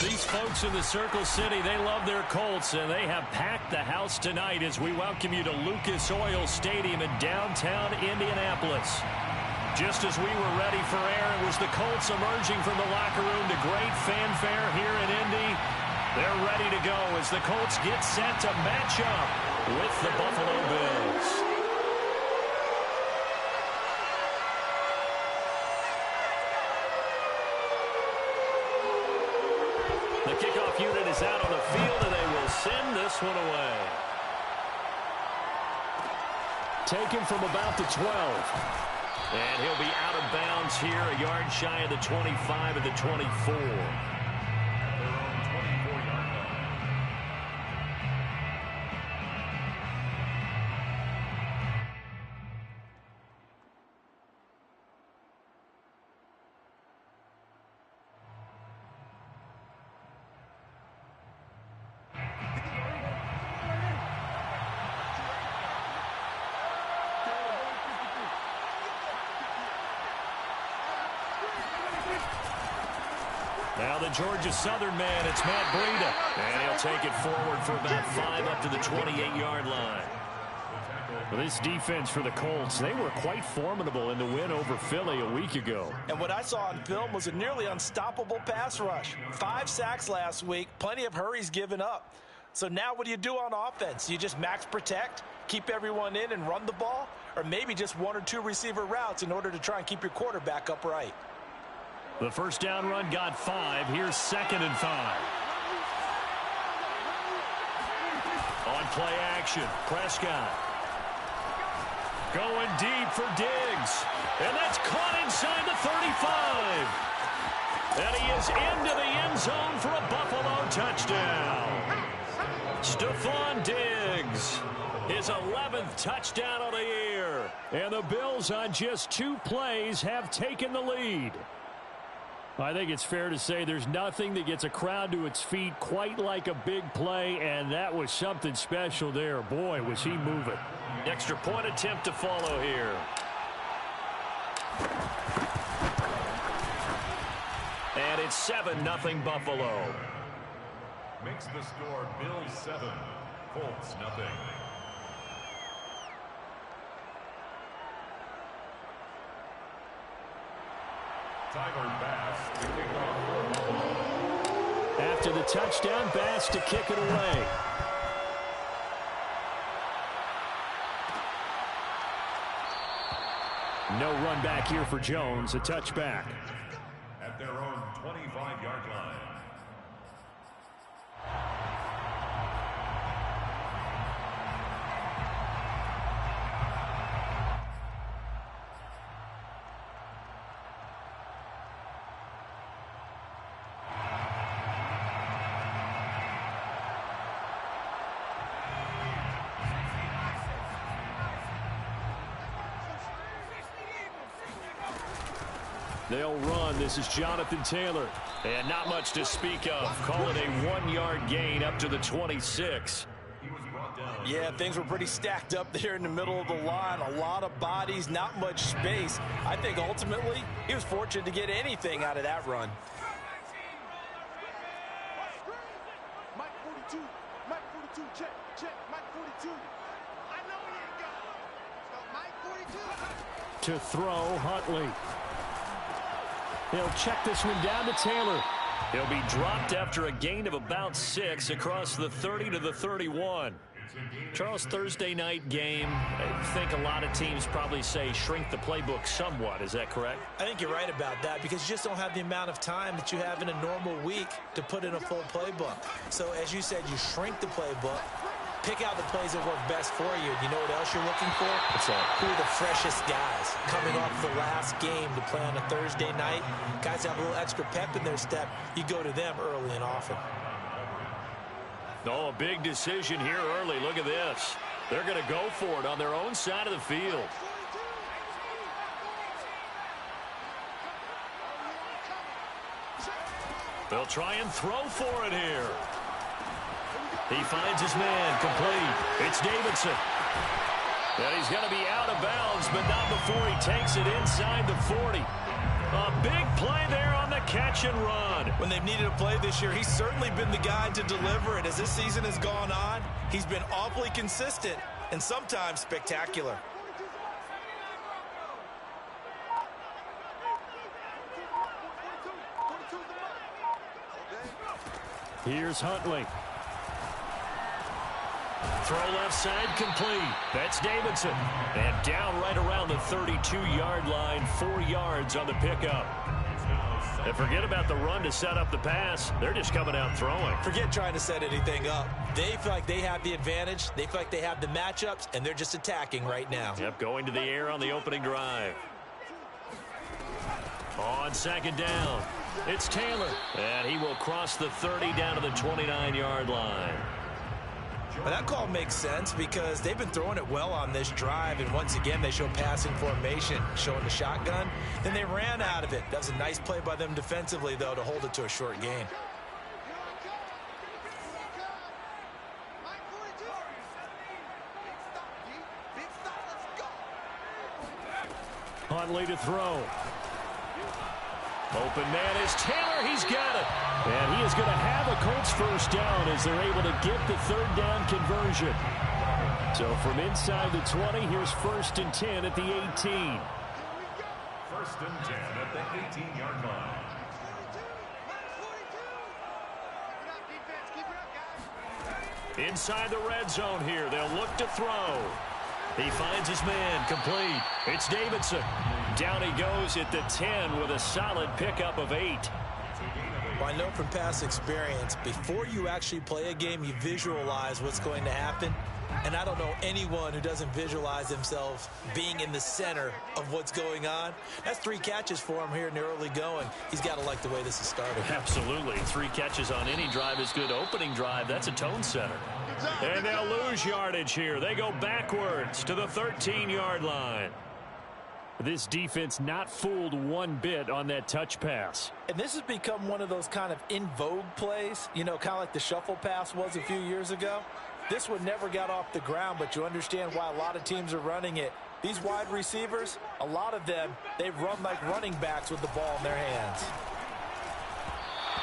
These folks in the Circle City, they love their Colts, and they have packed the house tonight as we welcome you to Lucas Oil Stadium in downtown Indianapolis. Just as we were ready for air, it was the Colts emerging from the locker room to great fanfare here in Indy. They're ready to go as the Colts get set to match up with the Buffalo Bills. The kickoff unit is out on the field, and they will send this one away. Taken from about the 12. And he'll be out of bounds here, a yard shy of the 25 of the 24. Now the Georgia Southern man, it's Matt Breida. And he'll take it forward for about 5 up to the 28-yard line. Well, this defense for the Colts, they were quite formidable in the win over Philly a week ago. And what I saw on film was a nearly unstoppable pass rush. 5 sacks last week, plenty of hurries given up. So now what do you do on offense? You just max protect, keep everyone in and run the ball? Or maybe just 1 or 2 receiver routes in order to try and keep your quarterback upright? The first down run got 5. Here's 2nd and 5. On play action, Prescott. Going deep for Diggs. And that's caught inside the 35. And he is into the end zone for a Buffalo touchdown. Stephon Diggs. His 11th touchdown of the year. And the Bills on just 2 plays have taken the lead. I think it's fair to say there's nothing that gets a crowd to its feet quite like a big play, and that was something special there. Boy, was he moving. Extra point attempt to follow here. And it's 7-0 Buffalo. Makes the score Bills 7, Colts nothing. Bass to kick off. After the touchdown, Bass to kick it away. No run back here for Jones, a touchback. At their own 25-yard line. They'll run. This is Jonathan Taylor. And not much to speak of. Call it a 1-yard gain up to the 26. Yeah, things were pretty stacked up there in the middle of the line. A lot of bodies, not much space. I think ultimately he was fortunate to get anything out of that run. Mike 42, Mike 42, check, Mike 42. I know he ain't got it. So Mike 42. To throw, Huntley. He'll check this one down to Taylor. He'll be dropped after a gain of about 6 across the 30 to the 31. Charles, Thursday night game, I think a lot of teams probably say shrink the playbook somewhat. Is that correct? I think you're right about that because you just don't have the amount of time that you have in a normal week to put in a full playbook. So as you said, you shrink the playbook. Pick out the plays that work best for you. You know what else you're looking for? What's that? Who are the freshest guys coming off the last game to play on a Thursday night? Guys have a little extra pep in their step. You go to them early and often. Oh, a big decision here early. Look at this. They're going to go for it on their own side of the field. They'll try and throw for it here. He finds his man complete. It's Davidson. And he's going to be out of bounds, but not before he takes it inside the 40. A big play there on the catch play-action run. When they've needed a play this year, he's certainly been the guy to deliver it. As this season has gone on, he's been awfully consistent and sometimes spectacular. Here's Huntley. Throw left side complete. That's Davidson. And down right around the 32-yard line, 4 yards on the pickup. And forget about the run to set up the pass. They're just coming out throwing. Forget trying to set anything up. They feel like they have the advantage. They feel like they have the matchups, and they're just attacking right now. Yep, going to the air on the opening drive. On second down, it's Taylor. And he will cross the 30 down to the 29-yard line. But that call makes sense because they've been throwing it well on this drive, and once again they show passing formation, showing the shotgun. Then they ran out of it. That was a nice play by them defensively, though, to hold it to a short gain. Huntley to throw. Open man is Taylor. He's got it. And he is going to have a Colts first down as they're able to get the third down conversion. So from inside the 20, here's 1st and 10 at the 18. 1st and 10 at the 18-yard line. Inside the red zone here. They'll look to throw. He finds his man, complete. It's Davidson. Down he goes at the 10 with a solid pickup of 8. Well, I know from past experience, before you actually play a game, you visualize what's going to happen. And I don't know anyone who doesn't visualize themselves being in the center of what's going on. That's 3 catches for him here in the early going. He's got to like the way this is started. Absolutely. 3 catches on any drive is good. Opening drive, that's a tone setter. And they'll lose yardage here. They go backwards to the 13-yard line. This defense not fooled one bit on that touch pass. And this has become one of those kind of in vogue plays, you know, kind of like the shuffle pass was a few years ago. This one never got off the ground, but you understand why a lot of teams are running it. These wide receivers, a lot of them, they run like running backs with the ball in their hands.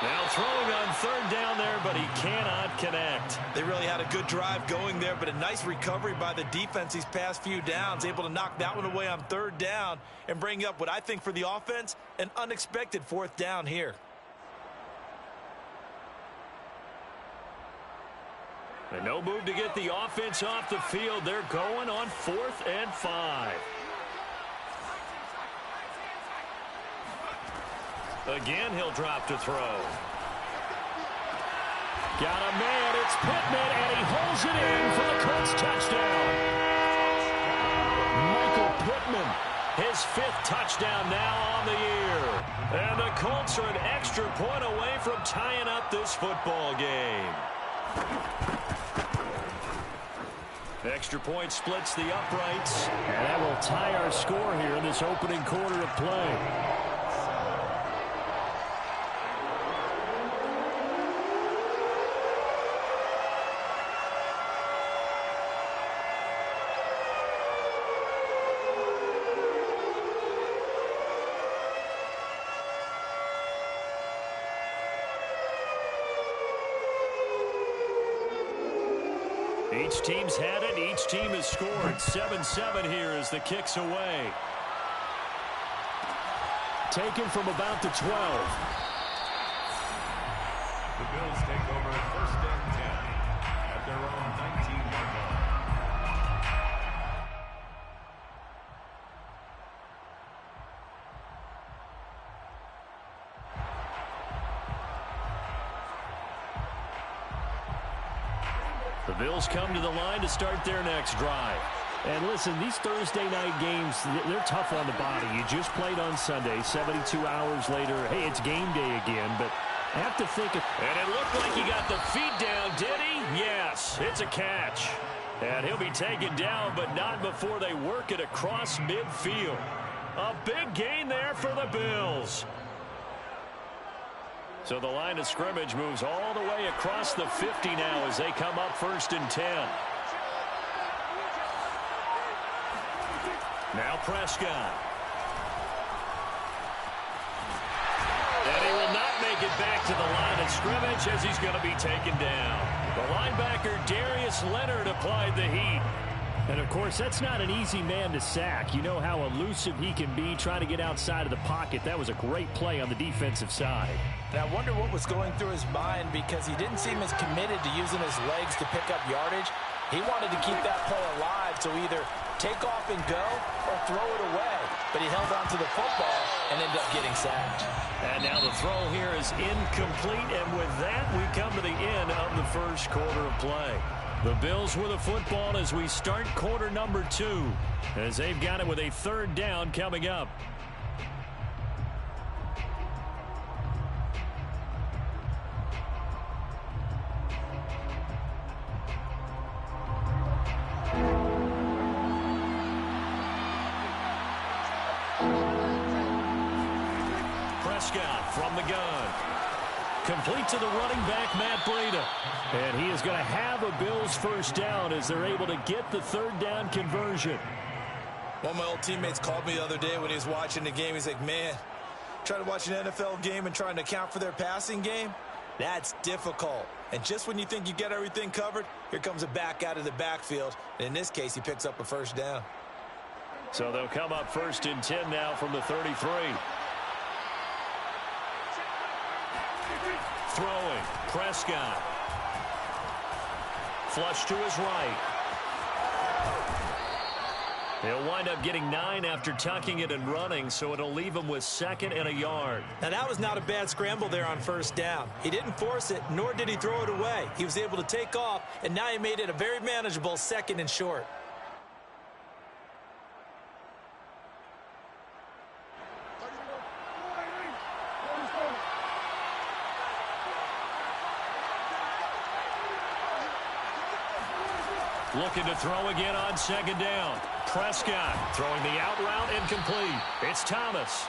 Now throwing on 3rd down there, but he cannot connect. They really had a good drive going there, but a nice recovery by the defense these past few downs, able to knock that one away on 3rd down and bring up what I think for the offense, an unexpected 4th down here. And no move to get the offense off the field. They're going on 4th and 5. Again, he'll drop to throw. Got a man. It's Pittman, and he holds it in for the Colts touchdown. Michael Pittman, his 5th touchdown now on the year. And the Colts are an extra point away from tying up this football game. Extra point splits the uprights. And that will tie our score here in this opening quarter of play. Each team's had it. Each team has scored. 7-7 here as the kick's away. Taken from about the 12. The Bills take over 1st and 10 at their own 19-yard line. The Bills come to the line to start their next drive. And listen, these Thursday night games, they're tough on the body. You just played on Sunday, 72 hours later. Hey, it's game day again, but I have to think. And it looked like he got the feet down, did he? Yes, it's a catch. And he'll be taken down, but not before they work it across midfield. A big gain there for the Bills. So the line of scrimmage moves all the way across the 50 now as they come up 1st and 10. Now Prescott. And he will not to the line of scrimmage as he's going to be taken down. The linebacker, Darius Leonard, applied the heat. And, of course, that's not an easy man to sack. You know how elusive he can be trying to get outside of the pocket. That was a great play on the defensive side. And I wonder what was going through his mind, because he didn't seem as committed to using his legs to pick up yardage. He wanted to keep that play alive, so either take off and go or throw it away. But he held on to the football and ended up getting sacked. And now the throw here is incomplete, and with that, we come to the end of the first quarter of play. The Bills with the football as we start quarter number 2, as they've got it with a third down coming up. Prescott from the gun. Complete to the running back, Matt Breida. And he is going to have a Bills first down as they're able to get the third down conversion. One of my old teammates called me the other day when he was watching the game. He's like, man, trying to watch an NFL game and trying to account for their passing game, that's difficult. And just when you think you get everything covered, here comes a back out of the backfield. And in this case, he picks up a first down. So they'll come up 1st and 10 now from the 33. Throwing, Prescott. Flush to his right. He'll wind up getting 9 after tucking it and running, so it'll leave him with 2nd and a yard. Now, that was not a bad scramble there on first down. He didn't force it, nor did he throw it away. He was able to take off, and now he made it a very manageable 2nd and short. Looking to throw again on 2nd down. Prescott throwing the out route incomplete. It's Thomas.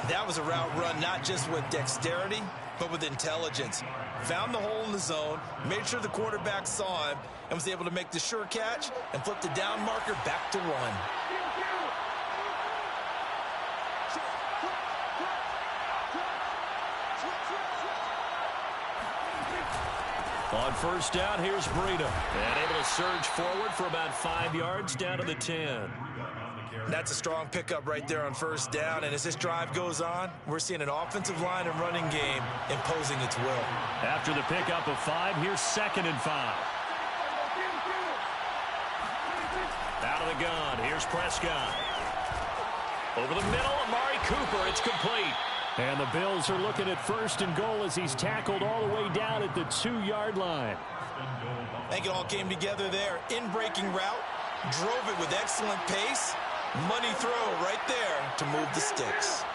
That was a route run not just with dexterity, but with intelligence. Found the hole in the zone, made sure the quarterback saw him, and was able to make the sure catch and flip the down marker back to run. On first down, here's Breida. And able to surge forward for about 5 yards down to the 10. That's a strong pickup right there on first down. And as this drive goes on, we're seeing an offensive line and running game imposing its will. After the pickup of 5, here's 2nd and 5. Out of the gun, here's Prescott. Over the middle, Amari Cooper, it's complete. And the Bills are looking at 1st and goal as he's tackled all the way down at the 2-yard line. I think it all came together there. In-breaking route, drove it with excellent pace. Money throw right there to move the sticks.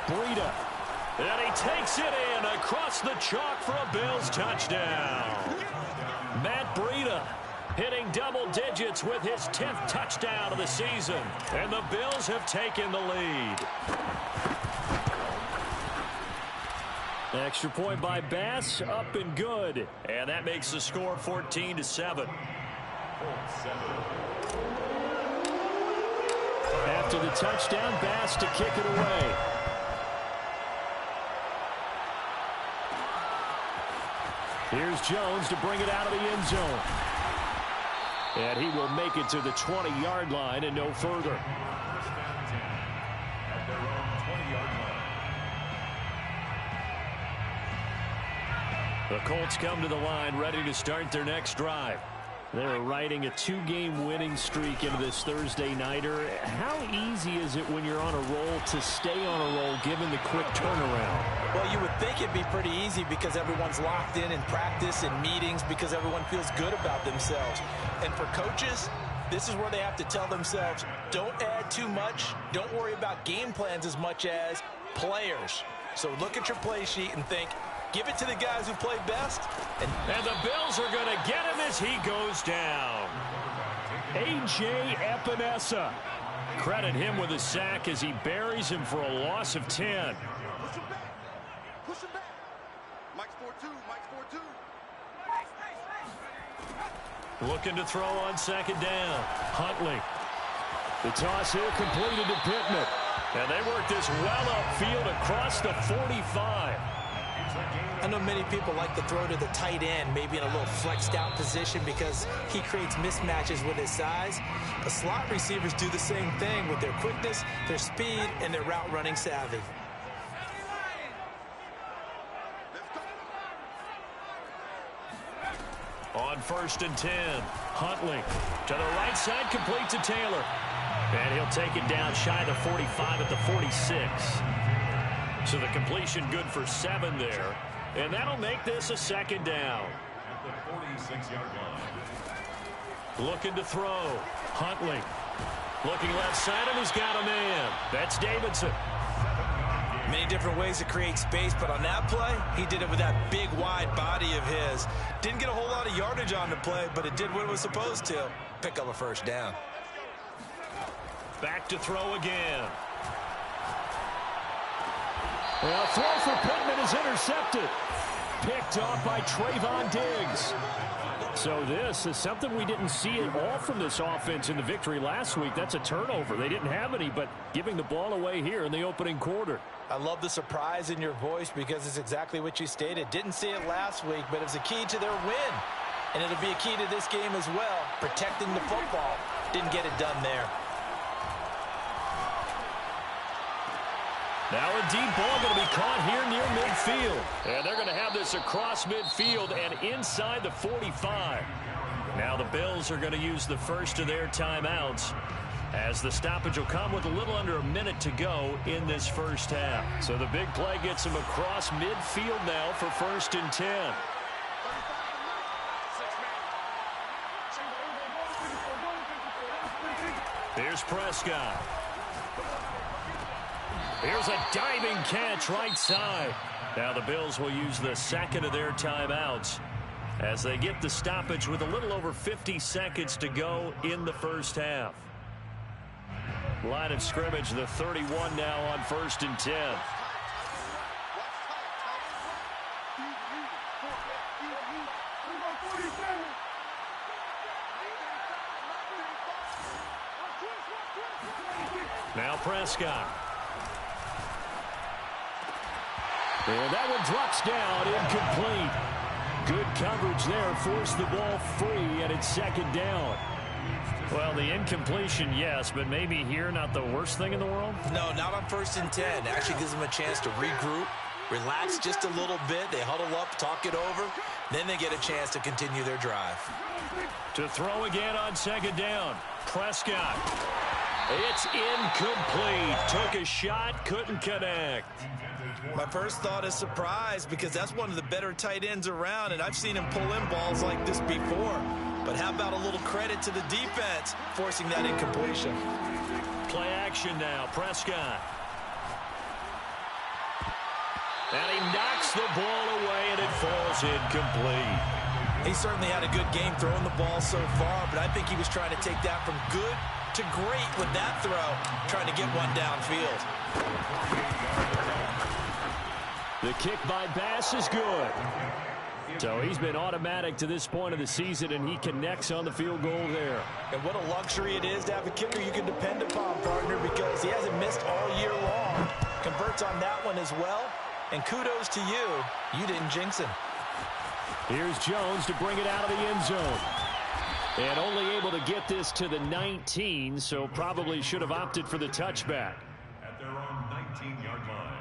Breida. And he takes it in across the chalk for a Bills touchdown. Matt Breida hitting double digits with his 10th touchdown of the season. And the Bills have taken the lead. Extra point by Bass, up and good. And that makes the score 14-7. After the touchdown, Bass to kick it away. Here's Jones to bring it out of the end zone. And he will make it to the 20-yard line and no further. At their own 20-yard line. The Colts come to the line ready to start their next drive. They're riding a 2-game winning streak into this Thursday nighter. How easy is it when you're on a roll to stay on a roll given the quick turnaround? Well, you would think it'd be pretty easy because everyone's locked in practice and meetings because everyone feels good about themselves. And for coaches, this is where they have to tell themselves, don't add too much. Don't worry about game plans as much as players. So look at your play sheet and think, give it to the guys who play best. And the Bills are going to get him as he goes down. A.J. Epinesa. Credit him with a sack as he buries him for a loss of 10. Push him back. Push him back. Mike's 4-2. Mike's 4-2. Looking to throw on 2nd down. Huntley. The toss here completed to Pittman. And they work this well upfield across the 45. I know many people like to throw to the tight end, maybe in a little flexed out position because he creates mismatches with his size. But slot receivers do the same thing with their quickness, their speed, and their route running savvy. On 1st and 10, Huntley to the right side, complete to Taylor. And he'll take it down shy of the 45 at the 46. So the completion good for 7 there. And that'll make this a 2nd down. At the 46-yard line. Looking to throw. Huntley. Looking left side, and he's got a man. That's Davidson. Many different ways to create space, but on that play, he did it with that big, wide body of his. Didn't get a whole lot of yardage on the play, but it did what it was supposed to. Pick up a 1st down. Back to throw again. Well, throw for Pittman is intercepted. Picked off by Trayvon Diggs. So this is something we didn't see at all from this offense in the victory last week. That's a turnover. They didn't have any, but giving the ball away here in the opening quarter. I love the surprise in your voice because it's exactly what you stated. Didn't see it last week, but it was a key to their win. And it'll be a key to this game as well, protecting the football. Didn't get it done there. Now a deep ball going to be caught here near midfield. And they're going to have this across midfield and inside the 45. Now the Bills are going to use the first of their timeouts, as the stoppage will come with a little under a minute to go in this first half. So the big play gets them across midfield now for 1st and 10. Here's Prescott. Here's a diving catch right side. Now the Bills will use the 2nd of their timeouts as they get the stoppage with a little over 50 seconds to go in the first half. Line of scrimmage, the 31 now on 1st and 10. Now Prescott. And that one drops down, incomplete. Good coverage there, forced the ball free, and it's 2nd down. Well, the incompletion, yes, but maybe here not the worst thing in the world? No, not on 1st and 10. Actually gives them a chance to regroup, relax just a little bit. They huddle up, talk it over. Then they get a chance to continue their drive. To throw again on 2nd down. Prescott. It's incomplete. Took a shot, couldn't connect. My first thought is surprise because that's one of the better tight ends around, and I've seen him pull in balls like this before. But how about a little credit to the defense forcing that incompletion? Play action now. Prescott. And he knocks the ball away, and it falls incomplete. He certainly had a good game throwing the ball so far, but I think he was trying to take that from good to great with that throw, trying to get one downfield. The kick by Bass is good. So he's been automatic to this point of the season, and he connects on the field goal there. And what a luxury it is to have a kicker you can depend upon, partner, because he hasn't missed all year long. Converts on that one as well. And kudos to you. You didn't jinx him. Here's Jones to bring it out of the end zone. And only able to get this to the 19, so probably should have opted for the touchback. At their own 19-yard line.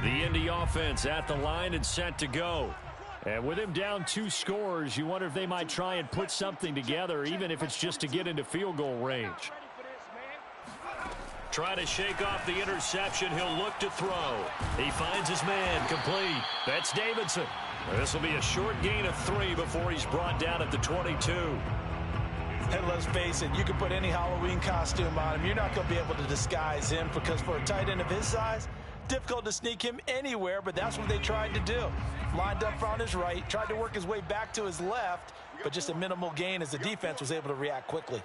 The Indy offense at the line and set to go. And with him down 2 scores, you wonder if they might try and put something together, even if it's just to get into field goal range. Try to shake off the interception. He'll look to throw. He finds his man, complete. That's Davidson. This will be a short gain of 3 before he's brought down at the 22. And let's face it, you can put any Halloween costume on him. You're not going to be able to disguise him because for a tight end of his size, difficult to sneak him anywhere, but that's what they tried to do. Lined up on his right, tried to work his way back to his left, but just a minimal gain as the defense was able to react quickly.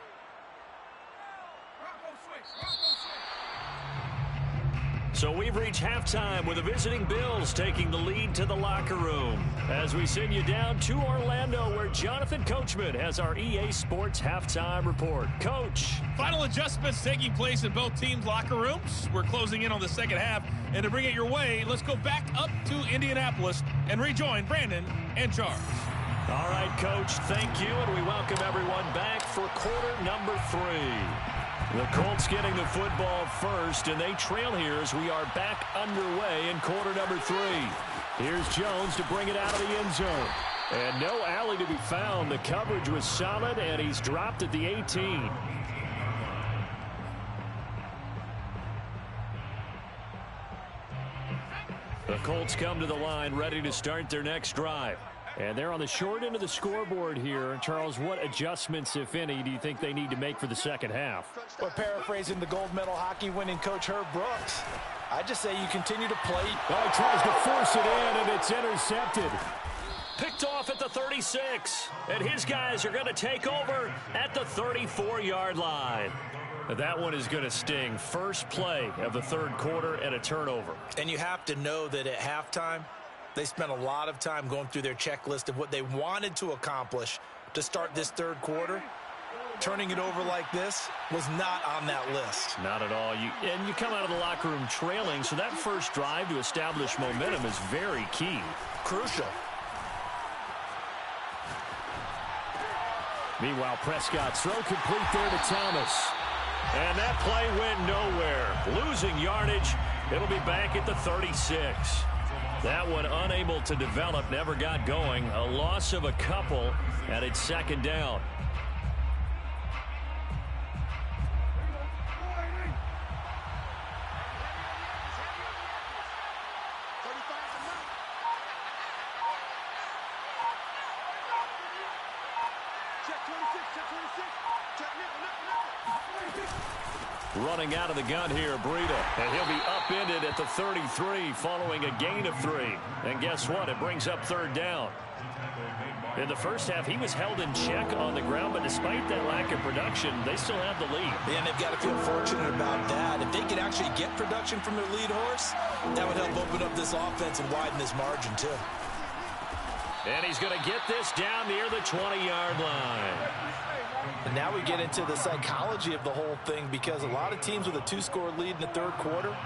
So we've reached halftime with the visiting Bills taking the lead to the locker room as we send you down to Orlando where Jonathan Coachman has our EA Sports halftime report. Coach. Final adjustments taking place in both teams' locker rooms. We're closing in on the second half. And to bring it your way, let's go back up to Indianapolis and rejoin Brandon and Charles. All right, Coach, thank you, and we welcome everyone back for quarter number 3. The Colts getting the football first, and they trail here as we are back underway in quarter number 3. Here's Jones to bring it out of the end zone. And no alley to be found. The coverage was solid, and he's dropped at the 18. The Colts come to the line ready to start their next drive. And they're on the short end of the scoreboard here. Charles, what adjustments, if any, do you think they need to make for the second half? Well, paraphrasing the gold medal hockey winning coach Herb Brooks, I just say you continue to play. Oh, he tries to force it in, and it's intercepted. Picked off at the 36. And his guys are going to take over at the 34-yard line. That one is going to sting. First play of the third quarter and a turnover. And you have to know that at halftime, they spent a lot of time going through their checklist of what they wanted to accomplish to start this third quarter. Turning it over like this was not on that list. Not at all. And you come out of the locker room trailing, so that first drive to establish momentum is very key. Crucial. Meanwhile, Prescott's throw complete there to Thomas. And that play went nowhere. Losing yardage. It'll be back at the 36. That one unable to develop, never got going. A loss of a couple, and it's second down. Running out of the gun here, Breida. And he'll be upended at the 33 following a gain of 3. And guess what? It brings up third down. In the first half, he was held in check on the ground, but despite that lack of production, they still have the lead. Yeah, and they've got to feel fortunate about that. If they can actually get production from their lead horse, that would help open up this offense and widen this margin, too. And he's going to get this down near the 20-yard line. And now we get into the psychology of the whole thing, because a lot of teams with a 2-score lead in the third quarter,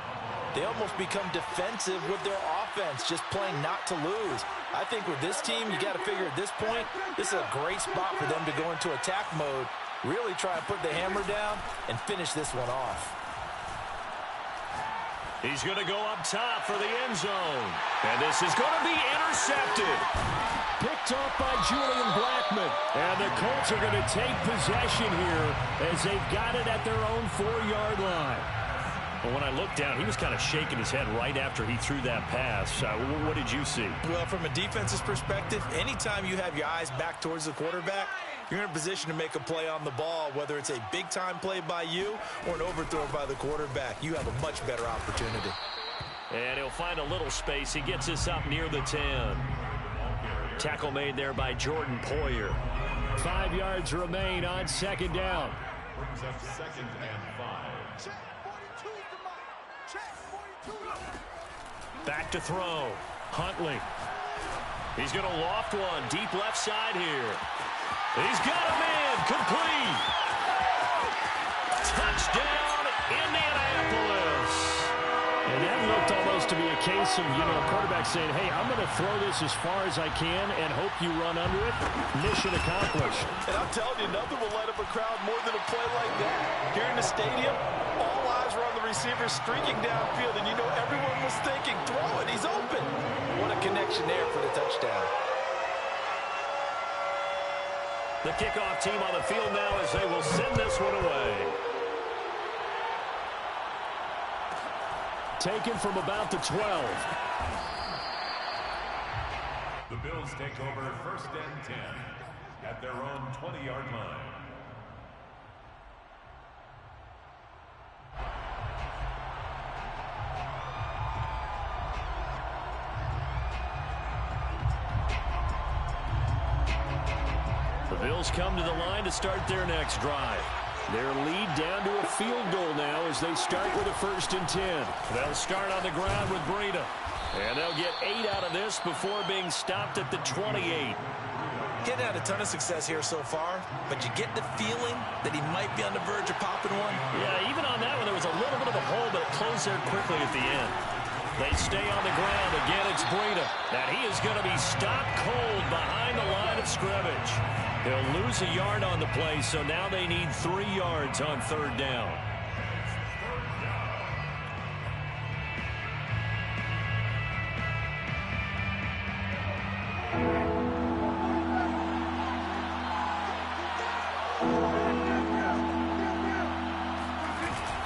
they almost become defensive with their offense, just playing not to lose. I think with this team, you got to figure at this point, this is a great spot for them to go into attack mode, really try and put the hammer down and finish this one off. He's going to go up top for the end zone. And this is going to be intercepted. Picked off by Julian Blackmon. And the Colts are going to take possession here as they've got it at their own 4-yard line. Well, when I looked down, he was kind of shaking his head right after he threw that pass. What did you see? Well, from a defense's perspective, anytime you have your eyes back towards the quarterback, you're in a position to make a play on the ball, whether it's a big-time play by you or an overthrow by the quarterback. You have a much better opportunity. And he'll find a little space. He gets us up near the 10. Tackle made there by Jordan Poyer. 5 yards remain on second down. Brings up second and 5. Check 42 to Mike. Check 42. Back to throw. Huntley. He's going to loft one deep left side here. He's got a man. Complete. Touchdown, Indianapolis. And that looked almost to be a case of, a quarterback saying, hey, I'm going to throw this as far as I can and hope you run under it. Mission accomplished. And I'm telling you, nothing will light up a crowd more than a play like that. Here in the stadium, all eyes were on the receiver streaking downfield, and everyone was thinking, throw it, he's open. What a connection there for the touchdown. The kickoff team on the field now as they will send this one away. Taken from about the 12. The Bills take over first and 10 at their own 20-yard line. The Bills come to the line to start their next drive. Their lead down to a field goal now as they start with a 1st and 10. They'll start on the ground with Breida. And they'll get 8 out of this before being stopped at the 28. Getting had a ton of success here so far, but you get the feeling that he might be on the verge of popping one. Yeah, even on that one, there was a little bit of a hole, but it closed there quickly at the end. They stay on the ground. Again, it's Breida. And he is going to be stopped cold behind the line of scrimmage. He'll lose a yard on the play, so now they need 3 yards on 3rd down.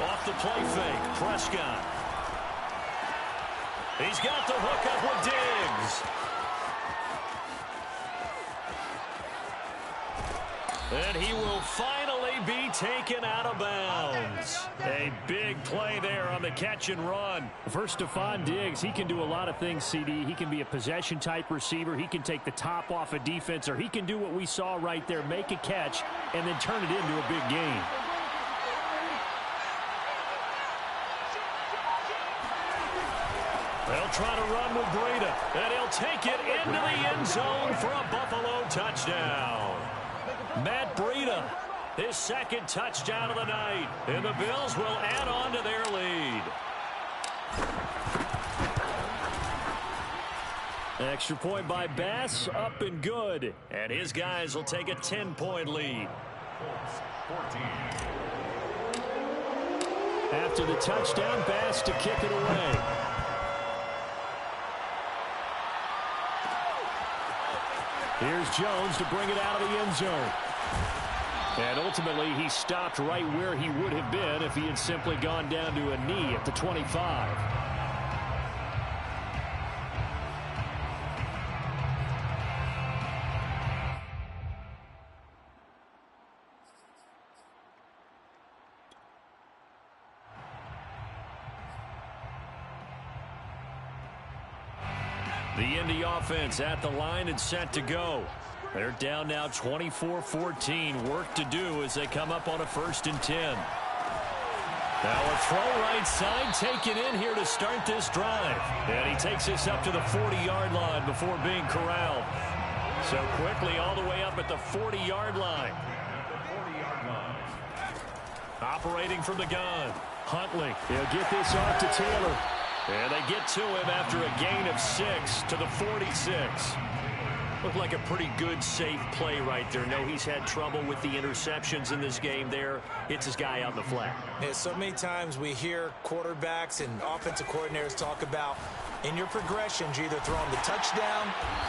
Off the play fake, Prescott. He's got the hook up with Diggs. And he will finally be taken out of bounds. A big play there on the catch and run. First, Stephon Diggs, he can do a lot of things, CD. He can be a possession-type receiver. He can take the top off a defense, or he can do what we saw right there, make a catch, and then turn it into a big game. They'll try to run with Breida, and he'll take it into the end zone for a Buffalo touchdown. Matt Breida, his 2nd touchdown of the night, and the Bills will add on to their lead. Extra point by Bass, up and good. And his guys will take a 10-point lead. 14. After the touchdown, Bass to kick it away. Here's Jones to bring it out of the end zone. And ultimately, he stopped right where he would have been if he had simply gone down to a knee at the 25. The Indy offense at the line and set to go. They're down now 24-14. Work to do as they come up on a 1st and 10. Now a throw right side taken in here to start this drive. And he takes this up to the 40-yard line before being corralled. So quickly all the way up at the 40-yard line. Operating from the gun. Huntley. He'll get this off to Taylor. And they get to him after a gain of 6 to the 46. Looked like a pretty good, safe play right there. No, he's had trouble with the interceptions in this game there. Hits his guy out in the flat. Yeah, so many times we hear quarterbacks and offensive coordinators talk about in your progressions, you're either throwing the touchdown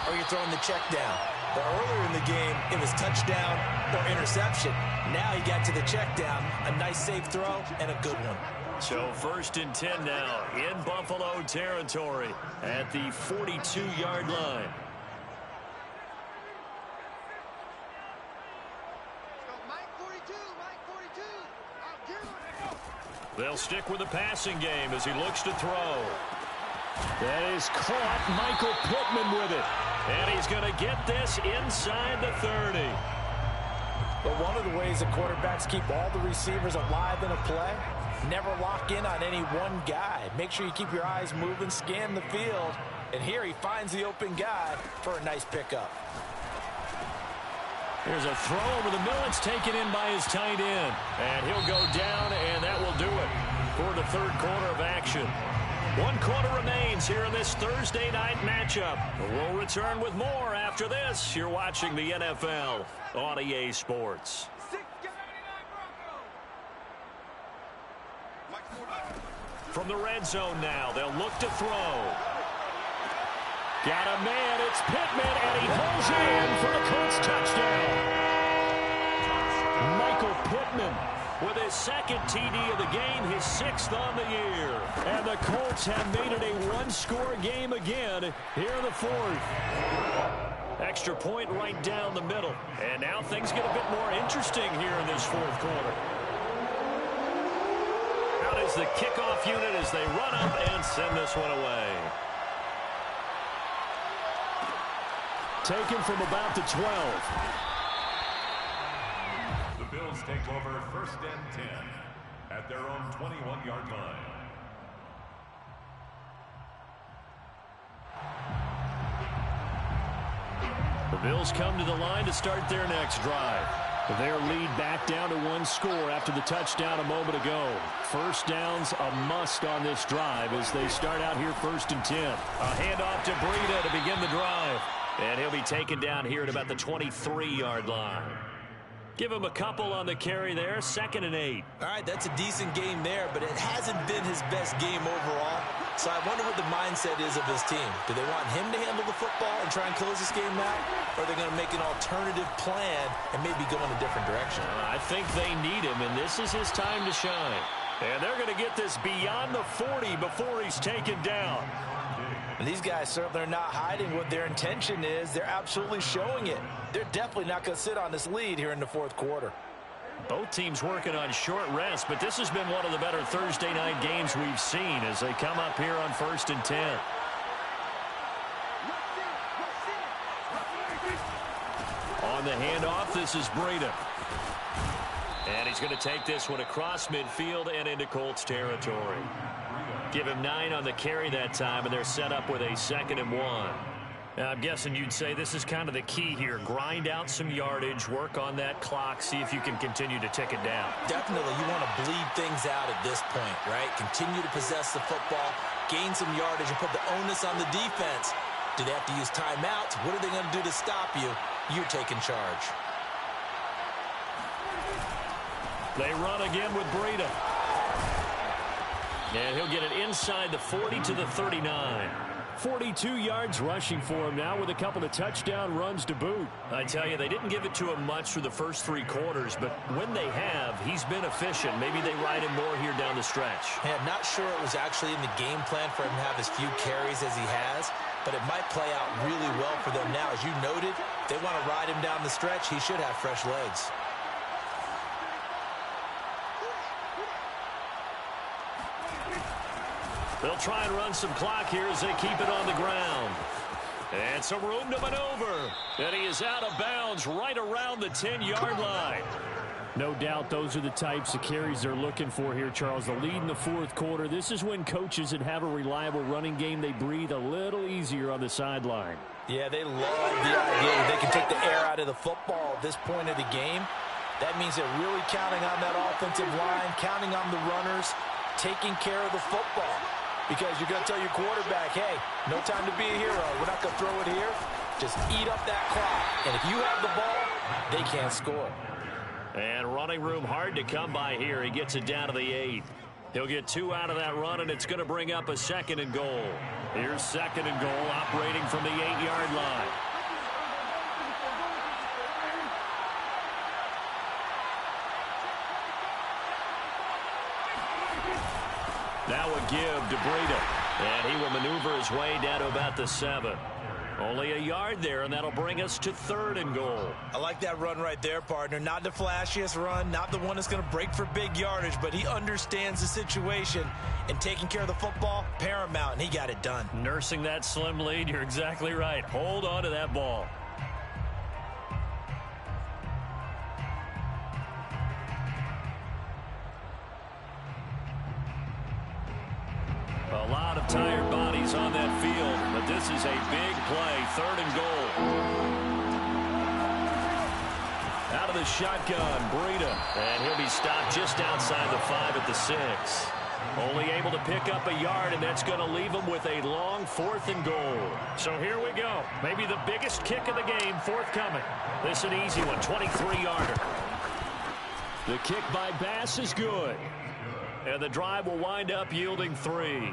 or you're throwing the check down. But earlier in the game, it was touchdown or interception. Now he got to the check down, a nice safe throw, and a good one. So 1st and 10 now in Buffalo territory at the 42-yard line. They'll stick with the passing game as he looks to throw. That is caught. Michael Pittman with it. And he's going to get this inside the 30. But one of the ways that quarterbacks keep all the receivers alive in a play, never lock in on any one guy. Make sure you keep your eyes moving, scan the field. And here he finds the open guy for a nice pickup. Here's a throw over the middle. It's taken in by his tight end. And he'll go down, and that will do it for the 3rd quarter of action. 1 quarter remains here in this Thursday night matchup. We'll return with more after this. You're watching the NFL on EA Sports. From the red zone now, they'll look to throw. Got a man, it's Pittman, and he holds it in for the Colts touchdown. Michael Pittman with his 2nd TD of the game, his 6th on the year. And the Colts have made it a 1-score game again here in the 4th. Extra point right down the middle. And now things get a bit more interesting here in this 4th quarter. Out is the kickoff unit as they run up and send this one away. Taken from about the 12. Bills take over 1st and 10 at their own 21-yard line. The Bills come to the line to start their next drive. Their lead back down to one score after the touchdown a moment ago. First down's a must on this drive as they start out here 1st and 10. A handoff to Breida to begin the drive. And he'll be taken down here at about the 23-yard line. Give him a couple on the carry there, 2nd and 8. All right, that's a decent game there, but it hasn't been his best game overall. So I wonder what the mindset is of his team. Do they want him to handle the football and try and close this game out? Or are they going to make an alternative plan and maybe go in a different direction? I think they need him, and this is his time to shine. And they're going to get this beyond the 40 before he's taken down. And these guys certainly are not hiding what their intention is. They're absolutely showing it. They're definitely not going to sit on this lead here in the 4th quarter. Both teams working on short rest, but this has been one of the better Thursday night games we've seen as they come up here on 1st and 10. On the handoff, this is Breida. And he's going to take this one across midfield and into Colts territory. Give him 9 on the carry that time, and they're set up with a 2nd and 1. Now, I'm guessing you'd say this is kind of the key here. Grind out some yardage, work on that clock, see if you can continue to tick it down. Definitely, you want to bleed things out at this point, right? Continue to possess the football, gain some yardage, and put the onus on the defense. Do they have to use timeouts? What are they going to do to stop you? You're taking charge. They run again with Breida. And he'll get it inside the 40 to the 39. 42 yards rushing for him now with a couple of touchdown runs to boot. I tell you, they didn't give it to him much for the first 3 quarters, but when they have, he's been efficient. Maybe they ride him more here down the stretch. Yeah, not sure it was actually in the game plan for him to have as few carries as he has, but it might play out really well for them now. As you noted, if they want to ride him down the stretch, he should have fresh legs. They'll try and run some clock here as they keep it on the ground. And some room to maneuver. And he is out of bounds right around the 10-yard line. No doubt those are the types of carries they're looking for here, Charles. The lead in the 4th quarter. This is when coaches that have a reliable running game, they breathe a little easier on the sideline. Yeah, they love the idea that they can take the air out of the football at this point of the game. That means they're really counting on that offensive line, counting on the runners, taking care of the football. Because you're going to tell your quarterback, hey, no time to be a hero. We're not going to throw it here. Just eat up that clock. And if you have the ball, they can't score. And running room hard to come by here. He gets it down to the 8. He'll get 2 out of that run, and it's going to bring up a 2nd and goal. Here's 2nd and goal, operating from the 8-yard line. Now a give to Breida, and he will maneuver his way down to about the 7. Only a yard there, and that'll bring us to 3rd and goal. I like that run right there, partner. Not the flashiest run, not the one that's going to break for big yardage, but he understands the situation, and taking care of the football, paramount, and he got it done. Nursing that slim lead, you're exactly right. Hold on to that ball. A lot of tired bodies on that field, but this is a big play. 3rd and goal. Out of the shotgun, Breida, and he'll be stopped just outside the 5 at the 6. Only able to pick up a yard, and that's going to leave him with a long 4th and goal. So here we go. Maybe the biggest kick of the game forthcoming. This is an easy one, 23-yarder. The kick by Bass is good. And the drive will wind up yielding 3.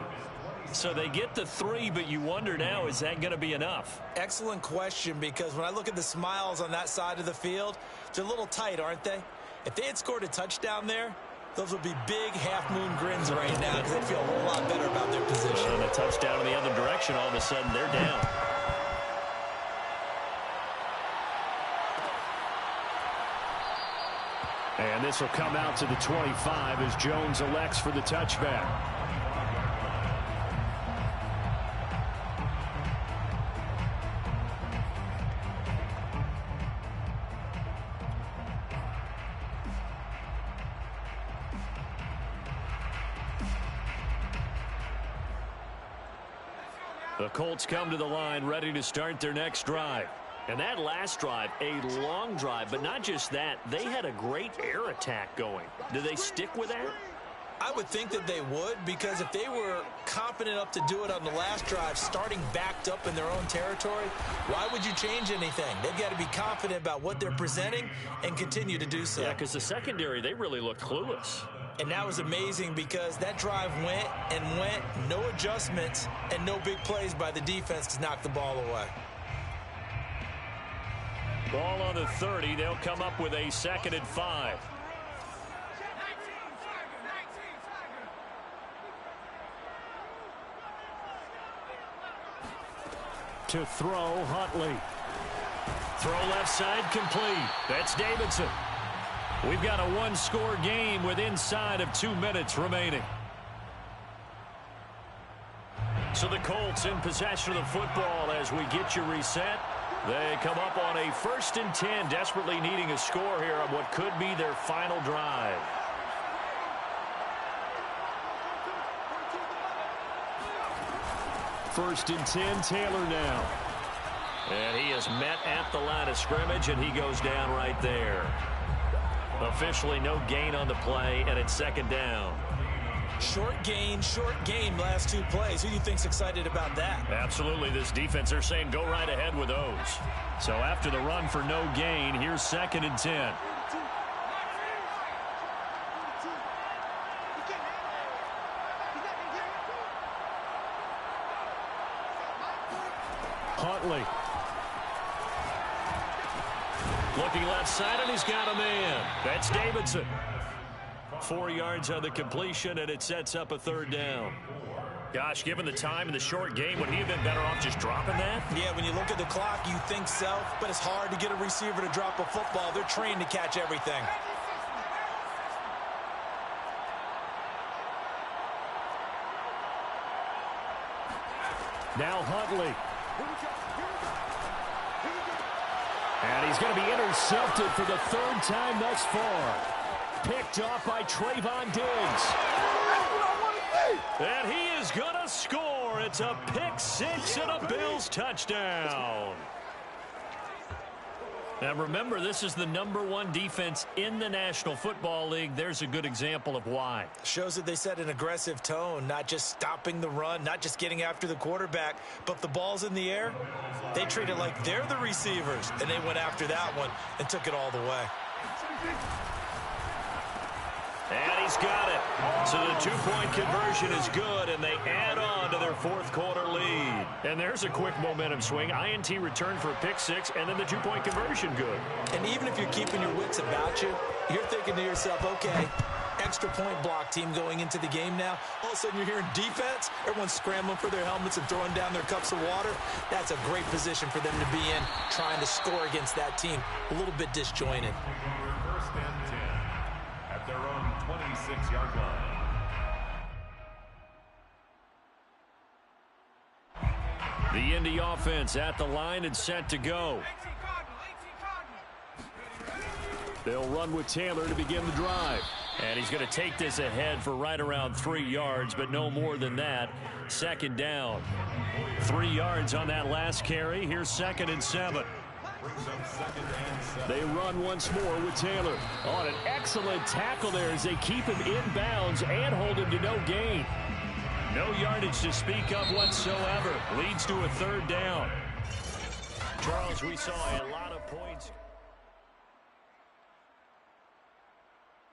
So they get the 3, but you wonder now, is that going to be enough? Excellent question, because when I look at the smiles on that side of the field, they're a little tight, aren't they? If they had scored a touchdown there, those would be big half-moon grins right now because they feel a whole lot better about their position. And a touchdown in the other direction, all of a sudden they're down. And this will come out to the 25 as Jones elects for the touchback. The Colts come to the line ready to start their next drive. And that last drive, a long drive, but not just that. They had a great air attack going. Do they stick with that? I would think that they would, because if they were confident enough to do it on the last drive, starting backed up in their own territory, why would you change anything? They've got to be confident about what they're presenting and continue to do so. Yeah, because the secondary, they really looked clueless. And that was amazing because that drive went and went, no adjustments, and no big plays by the defense to knock the ball away. Ball on the 30. They'll come up with a 2nd and 5. To throw, Huntley. Throw left side complete. That's Davidson. We've got a one-score game with inside of 2 minutes remaining. So the Colts in possession of the football as we get you reset. They come up on a 1st and 10, desperately needing a score here on what could be their final drive. First and 10, Taylor now. And he is met at the line of scrimmage, and he goes down right there. Officially no gain on the play, and it's 2nd down. Short gain, last 2 plays. Who do you think's excited about that? Absolutely. This defense, they're saying go right ahead with those. So after the run for no gain, here's 2nd and 10. Huntley. Looking left side, and he's got a man. That's Davidson. 4 yards on the completion, and it sets up a 3rd down. Gosh, given the time and the short game, would he have been better off just dropping that? Yeah, when you look at the clock, you think so, but it's hard to get a receiver to drop a football. They're trained to catch everything. Now Huntley. And he's going to be intercepted for the 3rd time thus far. Picked off by Trayvon Diggs. And he is going to score. It's a pick 6 and a Bills touchdown. Now remember, this is the #1 defense in the National Football League. There's a good example of why. Shows that they set an aggressive tone, not just stopping the run, not just getting after the quarterback, but if the ball's in the air, they treat it like they're the receivers, and they went after that one and took it all the way. And he's got it. So the 2-point conversion is good, and they add on to their 4th quarter lead. And there's a quick momentum swing. INT return for a pick 6, and then the 2-point conversion good. And even if you're keeping your wits about you, you're thinking to yourself, okay, extra point block team going into the game now. All of a sudden you're hearing defense. Everyone's scrambling for their helmets and throwing down their cups of water. That's a great position for them to be in, trying to score against that team. A little bit disjointed. 1st and 10 at their own 26-yard line. The Indy offense at the line and set to go. They'll run with Taylor to begin the drive. And he's going to take this ahead for right around 3 yards, but no more than that. 2nd down. 3 yards on that last carry. Here's 2nd and 7. They run once more with Taylor. On an excellent tackle there as they keep him in bounds and hold him to no gain. No yardage to speak of whatsoever. Leads to a 3rd down. Charles, we saw a lot of points.